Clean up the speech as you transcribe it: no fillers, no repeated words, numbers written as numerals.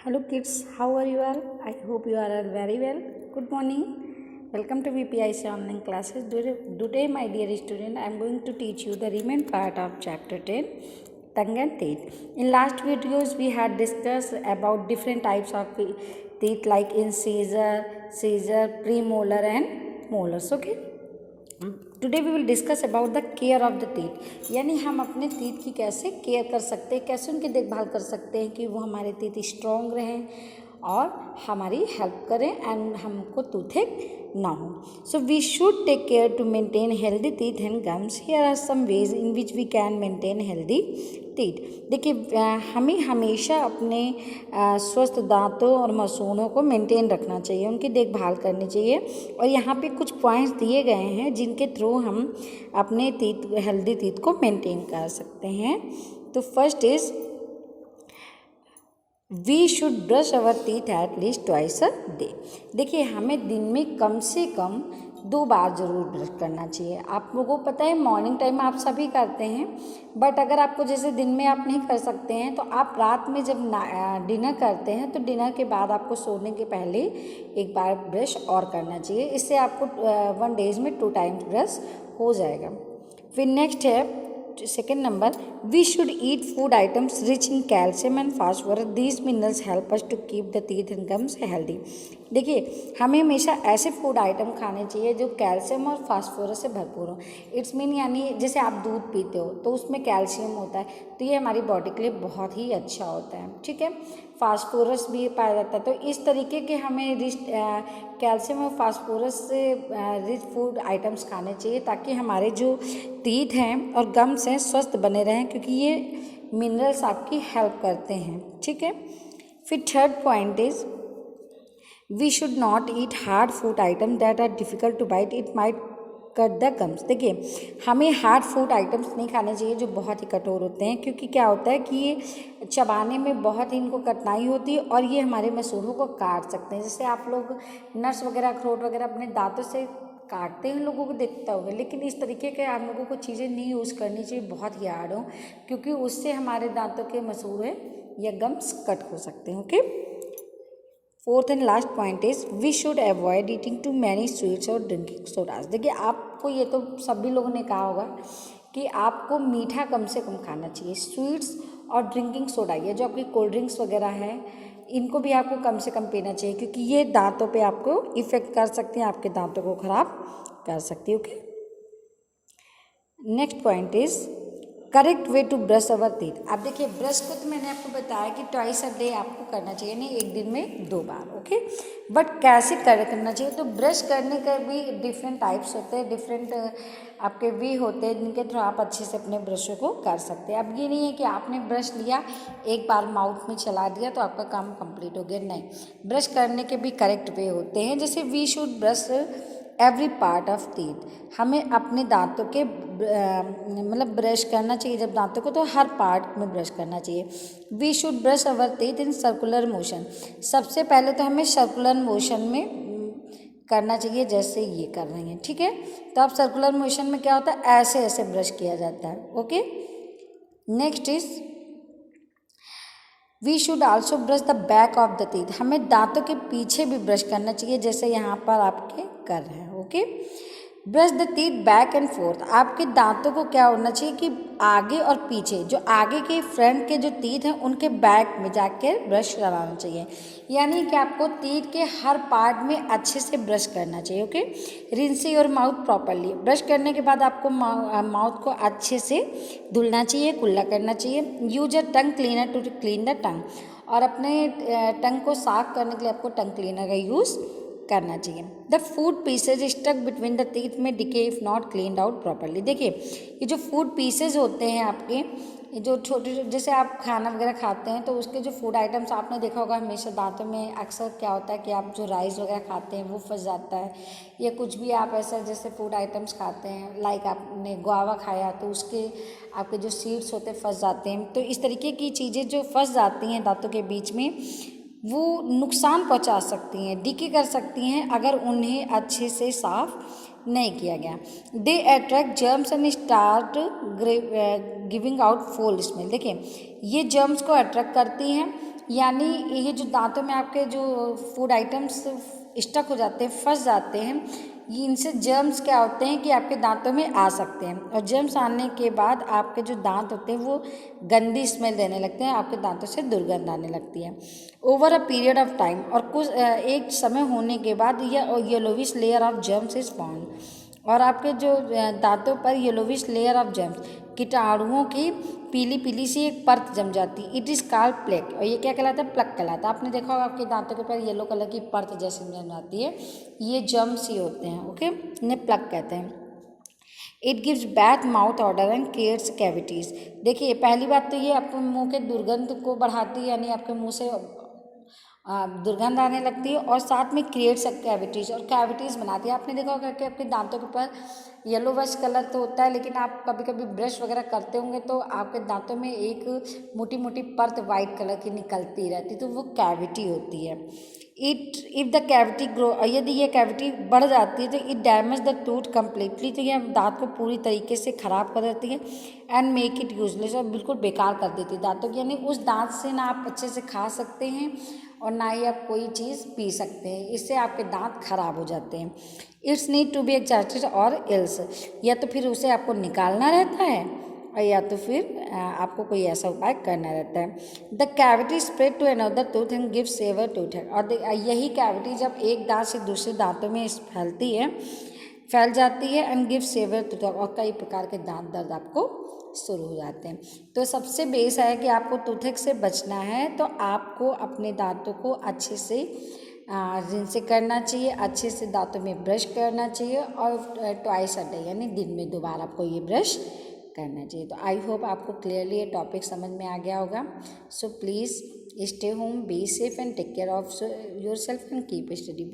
Hello kids, how are you all? I hope you are all very well. Good morning. Welcome to VPIC online classes. Today my dear student, I am going to teach you the remaining part of chapter 10, tongue and teeth. In last videos we had discussed about different types of teeth like incisor, premolar and molars. Okay. Today we will discuss about the care of the teeth, यानी हम अपने teeth की कैसे care कर सकते हैं, कैसे उनकी देखभाल कर सकते हैं कि वो हमारे टीथ स्ट्रॉन्ग रहें और हमारी हेल्प करें एंड हमको टूथेक ना हो. So we should take care to maintain healthy teeth and gums. Here are some ways in which we can maintain healthy teeth. देखिए हमें हमेशा अपने स्वस्थ दांतों और मसूड़ों को मेंटेन रखना चाहिए, उनकी देखभाल करनी चाहिए. और यहाँ पे कुछ पॉइंट्स दिए गए हैं जिनके थ्रू हम अपने टीथ हेल्दी टीथ को मेंटेन कर सकते हैं. तो first is we should brush our teeth at least twice a day. देखिए हमें दिन में कम से कम 2 बार ज़रूर ब्रश करना चाहिए. आप लोगों को पता है मॉर्निंग टाइम आप सभी करते हैं, बट अगर आपको जैसे दिन में आप नहीं कर सकते हैं तो आप रात में जब डिनर करते हैं तो डिनर के बाद आपको सोने के पहले एक बार ब्रश और करना चाहिए. इससे आपको 1 डेज में 2 टाइम्स ब्रश हो जाएगा. फिर नेक्स्ट है second number, we should eat food items rich in calcium and phosphorus. These minerals help us to keep the teeth and gums healthy. देखिए हमें हमेशा ऐसे फूड आइटम खाने चाहिए जो कैल्शियम और फास्फोरस से भरपूर हो. इट्स मीन यानी जैसे आप दूध पीते हो तो उसमें कैल्शियम होता है, तो ये हमारी बॉडी के लिए बहुत ही अच्छा होता है. ठीक है, फास्फोरस भी पाया जाता है. तो इस तरीके के हमें रिच कैल्शियम और फास्फोरस से रिच फूड आइटम्स खाने चाहिए ताकि हमारे जो टीथ हैं और गम्स हैं स्वस्थ बने रहें, क्योंकि ये मिनरल्स आपकी हेल्प करते हैं. ठीक है. फिर third point is we should not eat hard food item that are difficult to bite, it might cut the gums. देखिए हमें हार्ड फूड आइटम्स नहीं खाने चाहिए जो बहुत ही कठोर होते हैं, क्योंकि क्या होता है कि ये चबाने में बहुत ही इनको कठिनाई होती है और ये हमारे मसूड़ों को काट सकते हैं. जैसे आप लोग नट्स वगैरह अखरोट वगैरह अपने दांतों से काटते हैं लोगों को देखता होगा, लेकिन इस तरीके के आप लोगों को चीज़ें नहीं यूज़ करनी चाहिए बहुत ही हार्ड हो, क्योंकि उससे हमारे दांतों के मसूड़े या गम्स कट हो सकते हैं. Okay. Fourth and last point is we should avoid eating too many sweets और ड्रिंकिंग सोडास. देखिए आपको ये तो सभी लोगों ने कहा होगा कि आपको मीठा कम से कम खाना चाहिए. स्वीट्स और ड्रिंकिंग सोडा, ये जो आपकी कोल्ड ड्रिंक्स वगैरह है, इनको भी आपको कम से कम पीना चाहिए, क्योंकि ये दांतों पे आपको इफ़ेक्ट कर सकती हैं, आपके दांतों को ख़राब कर सकती है. Okay. Next point is correct way to brush our teeth. अब देखिए ब्रश को तो मैंने आपको बताया कि ट्वाइस अ डे आपको करना चाहिए, नहीं एक दिन में 2 बार. ओके. बट कैसे करना चाहिए, तो ब्रश करने के भी डिफरेंट टाइप्स होते हैं, डिफरेंट आपके वे होते हैं जिनके थ्रू आप अच्छे से अपने ब्रशों को कर सकते हैं. अब ये नहीं है कि आपने ब्रश लिया एक बार माउथ में चला दिया तो आपका काम कंप्लीट हो गया. नहीं, ब्रश करने के भी करेक्ट वे होते हैं. जैसे we should brush every part of teeth. हमें अपने दांतों के मतलब ब्रश करना चाहिए जब दांतों को, तो हर पार्ट में ब्रश करना चाहिए. We should brush our teeth in circular motion. सबसे पहले तो हमें सर्कुलर मोशन में करना चाहिए, जैसे ये कर रही हैं. ठीक है. तो अब सर्कुलर मोशन में क्या होता है, ऐसे ऐसे ब्रश किया जाता है. Okay. Next is we should also brush the back of the teeth. हमें दांतों के पीछे भी ब्रश करना चाहिए, जैसे यहाँ पर आपके कर रहे हैं. Okay. Brush the teeth back and fourth. आपके दांतों को क्या होना चाहिए कि आगे और पीछे, जो आगे के फ्रंट के जो टीथ हैं उनके बैक में जाके ब्रश लगाना चाहिए, यानी कि आपको टीथ के हर पार्ट में अच्छे से ब्रश करना चाहिए. Okay. Rinse your mouth properly. Brush करने के बाद आपको माउथ को अच्छे से धुलना चाहिए, कुल्ला करना चाहिए. Use a tongue cleaner to clean the tongue. और अपने टंग को साफ करने के लिए आपको टंग क्लीनर का यूज़ करना चाहिए. The food pieces stuck between the teeth में decay if not cleaned out properly. देखिए ये जो फूड पीसेज होते हैं आपके, ये जो छोटे जैसे आप खाना वगैरह खाते हैं तो उसके जो फूड आइटम्स आपने देखा होगा हमेशा दांतों में अक्सर क्या होता है कि आप जो राइस वगैरह खाते हैं वो फंस जाता है, या कुछ भी आप ऐसा जैसे फूड आइटम्स खाते हैं, लाइक आपने गुआवा खाया तो उसके आपके जो सीड्स होते हैं फंस जाते हैं. तो इस तरीके की चीज़ें जो फंस जाती हैं दांतों के बीच में, वो नुकसान पहुंचा सकती हैं, डिके कर सकती हैं अगर उन्हें अच्छे से साफ नहीं किया गया. They attract germs and start giving out फोल स्मेल. देखिए ये जर्म्स को अट्रैक्ट करती हैं यानी ये जो दांतों में आपके जो फूड आइटम्स स्टक हो जाते हैं, फंस जाते हैं, ये इनसे जर्म्स क्या होते हैं कि आपके दांतों में आ सकते हैं, और जर्म्स आने के बाद आपके जो दांत होते हैं वो गंदी स्मेल देने लगते हैं, आपके दांतों से दुर्गंध आने लगती है। Over a period of time, और कुछ एक समय होने के बाद यह yellowish layer of germs is found, और आपके जो दांतों पर येलोविश लेयर ऑफ जर्म्स, कीटाणुओं की पीली पीली सी एक परत जम जाती, इट इज़ कॉल्ड प्लेक, और ये क्या कहलाता है? प्लक कहलाता है। आपने देखा होगा आपके दांतों के ऊपर येलो कलर की परत जैसे जम जाती है, ये जर्म्स ही होते हैं। ओके, इन्हें प्लक कहते हैं। It gives bad mouth order and creates cavities. देखिए, पहली बात तो ये आपके मुंह के दुर्गंध को बढ़ाती है, यानी आपके मुंह से दुर्गंध आने लगती है, और साथ में क्रिएट्स कैविटीज़, और कैविटीज़ बनाती है। आपने देखा होगा कि आपके दांतों के ऊपर येलो वश कलर तो होता है, लेकिन आप कभी कभी ब्रश वगैरह करते होंगे तो आपके दांतों में एक मोटी मोटी परत वाइट कलर की निकलती रहती, तो वो कैविटी होती है। इफ द कैविटी ग्रो, यदि ये कैविटी बढ़ जाती है तो it damage the tooth completely, तो यह दांत को पूरी तरीके से ख़राब कर देती है, एंड मेक इट यूजलेस, और बिल्कुल बेकार कर देती है दांतों की, यानी उस दांत से ना आप अच्छे से खा सकते हैं और ना ही आप कोई चीज़ पी सकते हैं, इससे आपके दांत खराब हो जाते हैं। It's need to be extracted और एल्स, या तो फिर उसे आपको निकालना रहता है, और या तो फिर आपको कोई ऐसा उपाय करना रहता है। The cavity spread to another tooth and give severe tooth, और यही कैविटी जब एक दांत से दूसरे दांतों में फैल जाती है, एंड गिव सेवर टूथ, और कई प्रकार के दांत दर्द आपको शुरू हो जाते हैं। तो सबसे बेस है कि आपको टूथेक से बचना है तो आपको अपने दांतों को अच्छे से रिंस करना चाहिए, अच्छे से दांतों में ब्रश करना चाहिए, और ट्वाइस अ डे यानी दिन में 2 बार आपको ये ब्रश करना चाहिए। तो आई होप आपको क्लियरली ये टॉपिक समझ में आ गया होगा। So please stay home, be safe and take care of yourself and keep study.